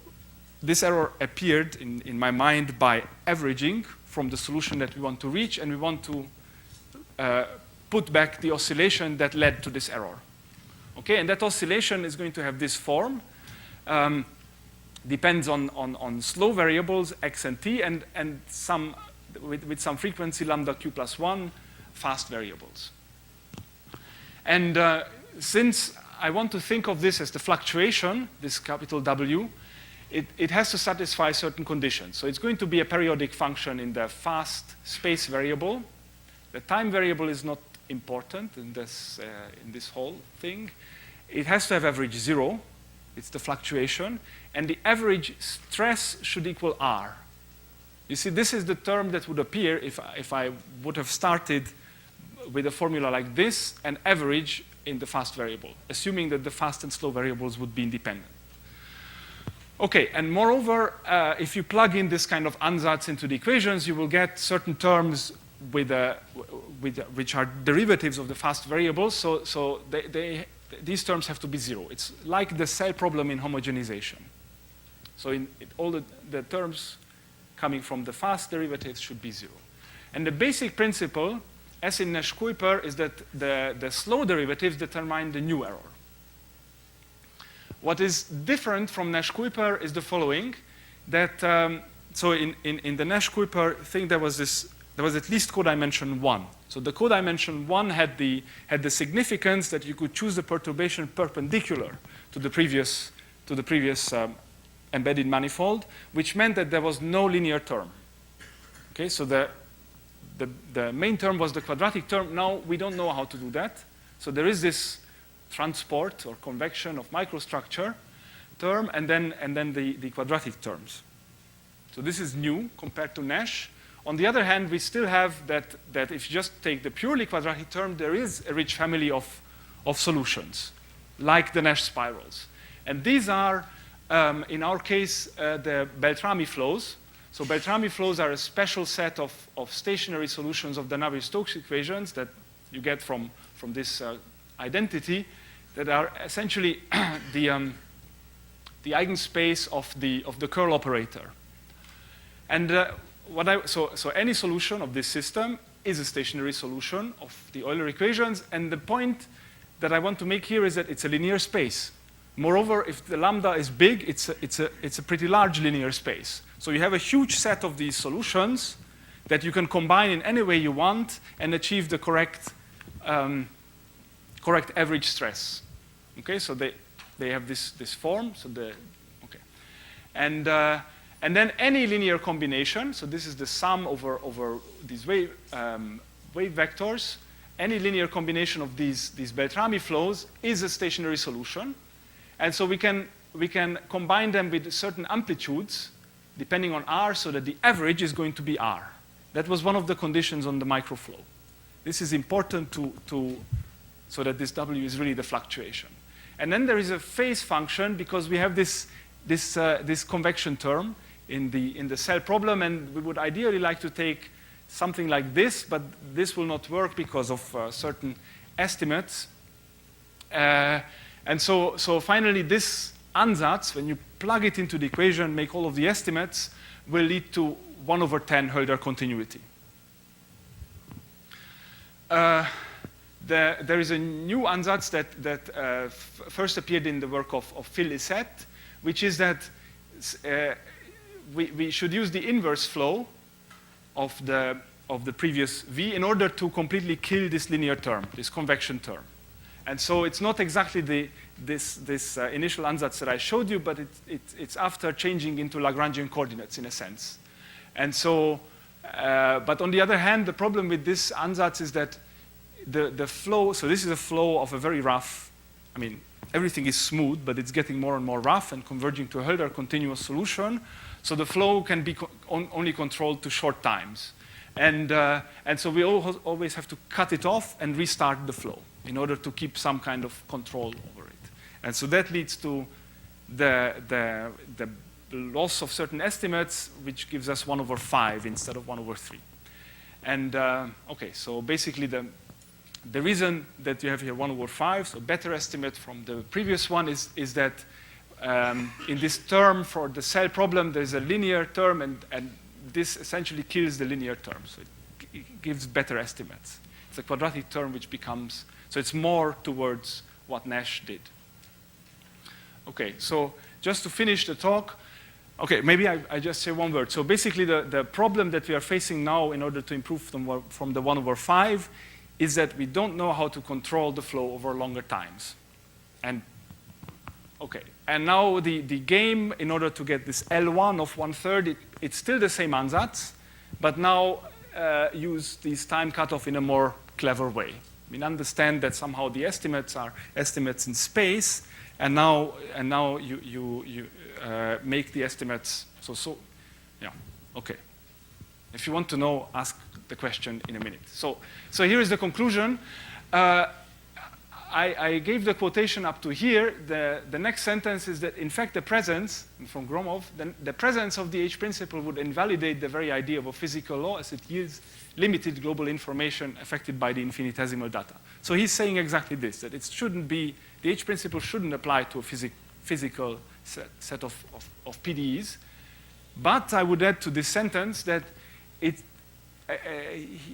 Speaker 3: this error appeared in my mind by averaging from the solution that we want to reach, and we want to put back the oscillation that led to this error. Okay, and that oscillation is going to have this form. Depends on slow variables x and t, and some with some frequency lambda q plus 1 fast variables. And since I want to think of this as the fluctuation, this capital W, it has to satisfy certain conditions. So it's going to be a periodic function in the fast space variable. The time variable is not important in this whole thing. It has to have average 0. It's the fluctuation. And the average stress should equal R. You see, this is the term that would appear if I would have started with a formula like this and average in the fast variable, assuming that the fast and slow variables would be independent. Okay, and moreover, if you plug in this kind of ansatz into the equations, you will get certain terms which are derivatives of the fast variables. So these terms have to be 0. It's like the cell problem in homogenization. So all the terms coming from the fast derivatives should be 0. And the basic principle, as in Nash-Kuiper, is that the slow derivatives determine the new error. What is different from Nash-Kuiper is the following, that so in the Nash-Kuiper thing there was at least codimension 1. So the codimension 1 had the significance that you could choose the perturbation perpendicular to the previous embedded manifold, which meant that there was no linear term. Okay, so the main term was the quadratic term. Now we don't know how to do that. So there is this transport or convection of microstructure term and then the quadratic terms. So this is new compared to Nash. On the other hand, we still have that if you just take the purely quadratic term, there is a rich family of solutions, like the Nash spirals. And these are, in our case, the Beltrami flows. So Beltrami flows are a special set of stationary solutions of the Navier-Stokes equations that you get from this identity that are essentially the eigenspace of the curl operator. And so any solution of this system is a stationary solution of the Euler equations, and the point that I want to make here is that it's a linear space. Moreover, if the lambda is big, it's a pretty large linear space. So you have a huge set of these solutions that you can combine in any way you want and achieve the correct average stress. Okay, so they have this form. So okay, and then any linear combination. So this is the sum over these wave vectors. Any linear combination of these Beltrami flows is a stationary solution, and so we can combine them with certain amplitudes depending on R, so that the average is going to be R. That was one of the conditions on the microflow. This is important so that this W is really the fluctuation. And then there is a phase function because we have this convection term in the cell problem, and we would ideally like to take something like this, but this will not work because of certain estimates. And so finally this ansatz, when you plug it into the equation, make all of the estimates, will lead to 1/10 Hölder continuity. There is a new ansatz that first appeared in the work of Phil Lissette, which is that we should use the inverse flow of the previous V in order to completely kill this linear term, this convection term. And so it's not exactly this initial ansatz that I showed you, but it's after changing into Lagrangian coordinates in a sense. And so, but on the other hand, the problem with this ansatz is that the flow, so this is a flow of a very rough, I mean, everything is smooth, but it's getting more and more rough and converging to a Hölder continuous solution. So the flow can be only controlled to short times. And so we always have to cut it off and restart the flow in order to keep some kind of control over it. And so that leads to the loss of certain estimates, which gives us 1/5 instead of 1/3. And okay, so basically the reason that you have here 1 over 5, so better estimate from the previous one, is that in this term for the cell problem, there's a linear term, and this essentially kills the linear term. So it gives better estimates. It's a quadratic term which becomes, so it's more towards what Nash did. Okay, so just to finish the talk, okay, maybe I just say one word. So basically the problem that we are facing now in order to improve from the 1 over 5 is that we don't know how to control the flow over longer times. And okay, and now the game, in order to get this L1 of 1/3, it's still the same ansatz, but now use this time cutoff in a more clever way. I mean, understand that somehow the estimates are estimates in space, and now you make the estimates. So yeah, okay. If you want to know, ask the question in a minute. So here is the conclusion. I gave the quotation up to here. The next sentence is that, in fact, the presence, from Gromov, the presence of the H principle would invalidate the very idea of a physical law, as it yields limited global information affected by the infinitesimal data. So he's saying exactly this, that it shouldn't be, the H principle shouldn't apply to a physical set of PDEs. But I would add to this sentence that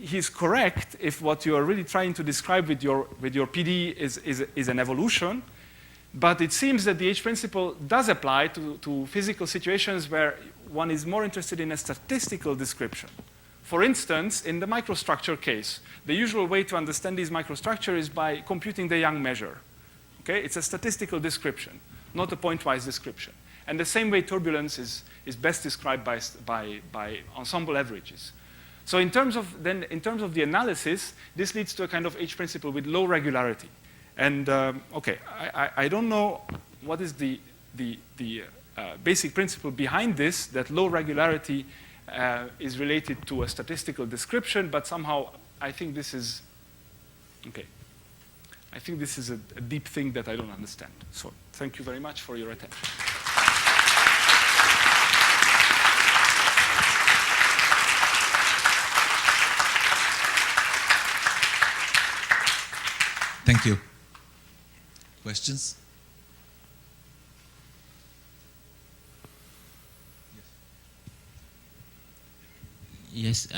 Speaker 3: he's correct if what you are really trying to describe with your PDE is an evolution, but it seems that the H principle does apply to physical situations where one is more interested in a statistical description. For instance, in the microstructure case, the usual way to understand this microstructure is by computing the Young measure. Okay? It's a statistical description, not a pointwise description. And the same way turbulence is best described by ensemble averages. So in terms of the analysis, this leads to a kind of H principle with low regularity. And okay, I don't know what is the basic principle behind this, that low regularity is related to a statistical description, but somehow I think this is, okay. I think this is a deep thing that I don't understand. So thank you very much for your attention.
Speaker 2: Thank you. Questions?
Speaker 4: Yes,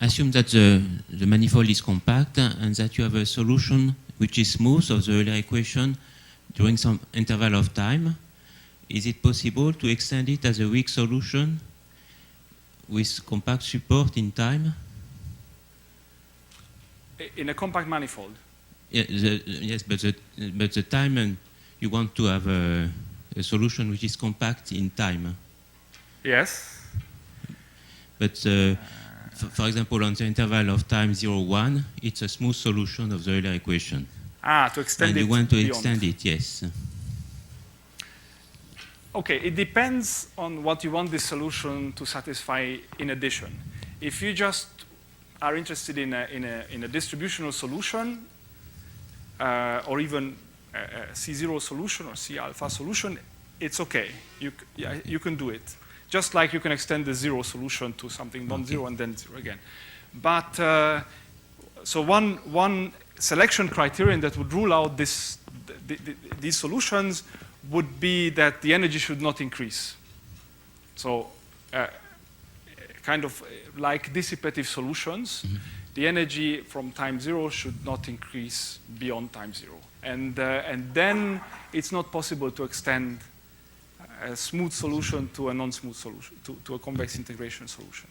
Speaker 4: assume that the manifold is compact and that you have a solution which is smooth of the Euler equation during some interval of time. Is it possible to extend it as a weak solution with compact support in time?
Speaker 3: In a compact manifold?
Speaker 4: Yeah, yes, but the time you want to have a solution which is compact in time.
Speaker 3: Yes.
Speaker 4: But for example, on the interval of time 0, 1, it's a smooth solution of the Euler equation.
Speaker 3: To extend it.
Speaker 4: And you want to
Speaker 3: beyond.
Speaker 4: extend it, yes.
Speaker 3: Okay, it depends on what you want this solution to satisfy in addition. If you just are interested in a distributional solution, or even a C0 solution or C alpha solution, it's okay. You can do it. Just like you can extend the 0 solution to something non-zero and then 0 again. But so one selection criterion that would rule out these solutions would be that the energy should not increase. So kind of like dissipative solutions, the energy from time 0 should not increase beyond time 0. And then it's not possible to extend a smooth solution to a non-smooth solution, to a convex integration solution.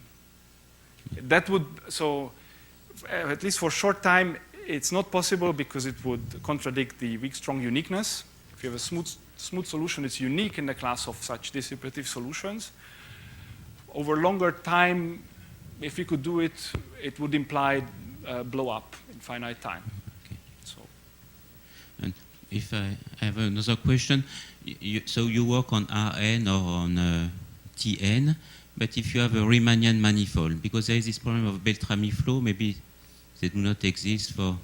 Speaker 3: That would, so at least for short time, it's not possible because it would contradict the weak-strong uniqueness. If you have a smooth solution, it's unique in the class of such dissipative solutions. Over longer time, if we could do it, it would imply blow up in finite time.
Speaker 4: Okay. So, and if I have another question, so you work on Rn or on Tn, but if you have a Riemannian manifold, because there is this problem of Beltrami flow, maybe they do not exist for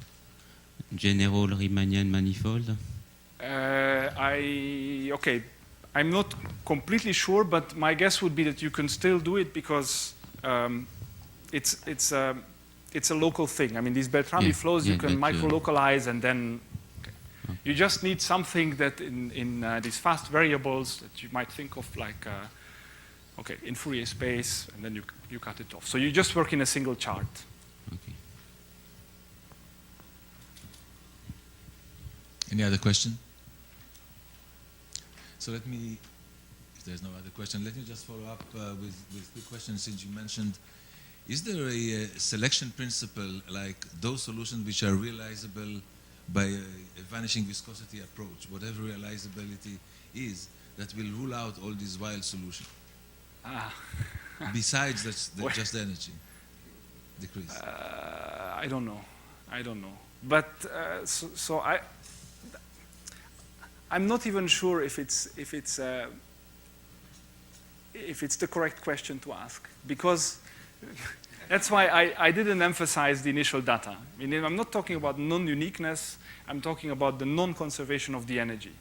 Speaker 4: general Riemannian manifold?
Speaker 3: Okay, I'm not completely sure, but my guess would be that you can still do it because it's it's a local thing. I mean, these Beltrami
Speaker 4: Yeah,
Speaker 3: flows you
Speaker 4: yeah,
Speaker 3: can
Speaker 4: but,
Speaker 3: micro-localize and then you just need something that in these fast variables that you might think of like, okay, in Fourier space, and then you cut it off. So you just work in a single chart.
Speaker 4: Okay.
Speaker 2: Any other question? So let me, if there's no other question, let me just follow up with quick questions since you mentioned, is there a selection principle like those solutions which are realizable by a vanishing viscosity approach, whatever realizability is, that will rule out all these wild solutions? Besides just the energy decrease.
Speaker 3: I don't know. But I'm not even sure if it's the correct question to ask, because that's why I didn't emphasize the initial data. I mean, I'm not talking about non-uniqueness. I'm talking about the non-conservation of the energy,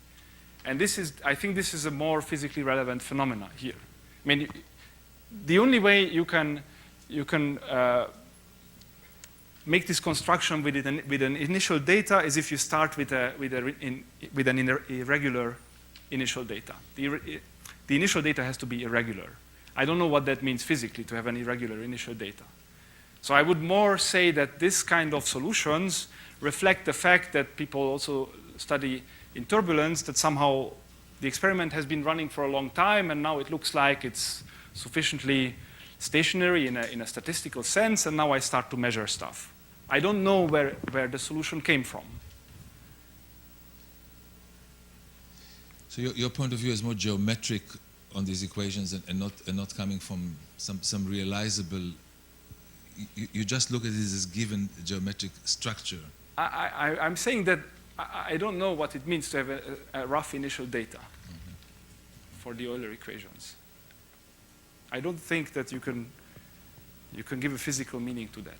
Speaker 3: and I think this is a more physically relevant phenomena here. I mean, the only way you can make this construction with an initial data is if you start with an irregular initial data. The initial data has to be irregular. I don't know what that means physically to have an irregular initial data. So I would more say that this kind of solutions reflect the fact that people also study in turbulence, that somehow the experiment has been running for a long time and now it looks like it's sufficiently stationary in a statistical sense, and now I start to measure stuff. I don't know where the solution came from.
Speaker 2: So your point of view is more geometric on these equations and not coming from some realizable. You just look at this as given geometric structure.
Speaker 3: I'm saying that I don't know what it means to have a rough initial data for the Euler equations. I don't think that you can give a physical meaning to that.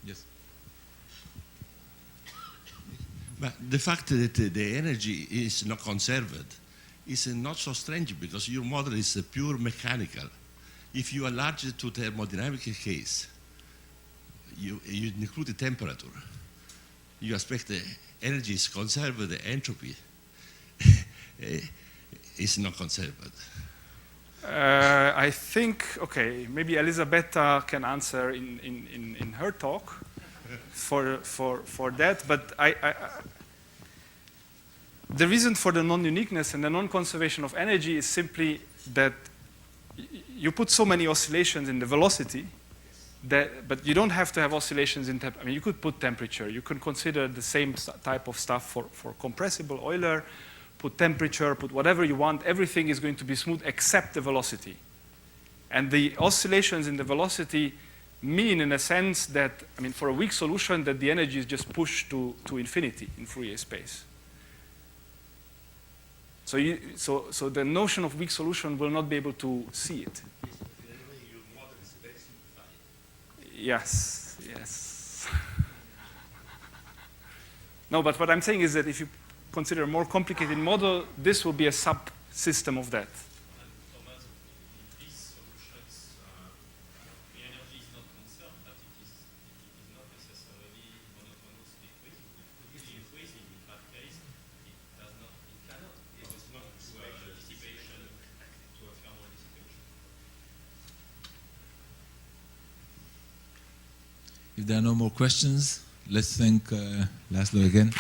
Speaker 2: Yes.
Speaker 5: But the fact that the energy is not conserved is not so strange, because your model is pure mechanical. If you enlarge it to thermodynamic case, you include the temperature. You expect the energy is conserved, the entropy is not conserved.
Speaker 3: I think, okay, maybe Elisabetta can answer in her talk for that, but the reason for the non-uniqueness and the non-conservation of energy is simply that you put so many oscillations in the velocity, but you don't have to have oscillations in temperature. I mean, you could put temperature. You can consider the same type of stuff for compressible Euler. Put temperature, put whatever you want. Everything is going to be smooth except the velocity. And the oscillations in the velocity mean, in a sense, that, I mean, for a weak solution, that the energy is just pushed to infinity in Fourier space. So the notion of weak solution will not be able to see it. Yes. No, but what I'm saying is that if you consider a more complicated model, this will be a subsystem of that.
Speaker 6: Thomas, in these solutions, the energy is not conserved, but it is not necessarily monotonously increasing. It could be increasing. In that case, it cannot. It was not to a dissipation, to a thermal dissipation.
Speaker 2: If there are no more questions, let's thank LASZLO again.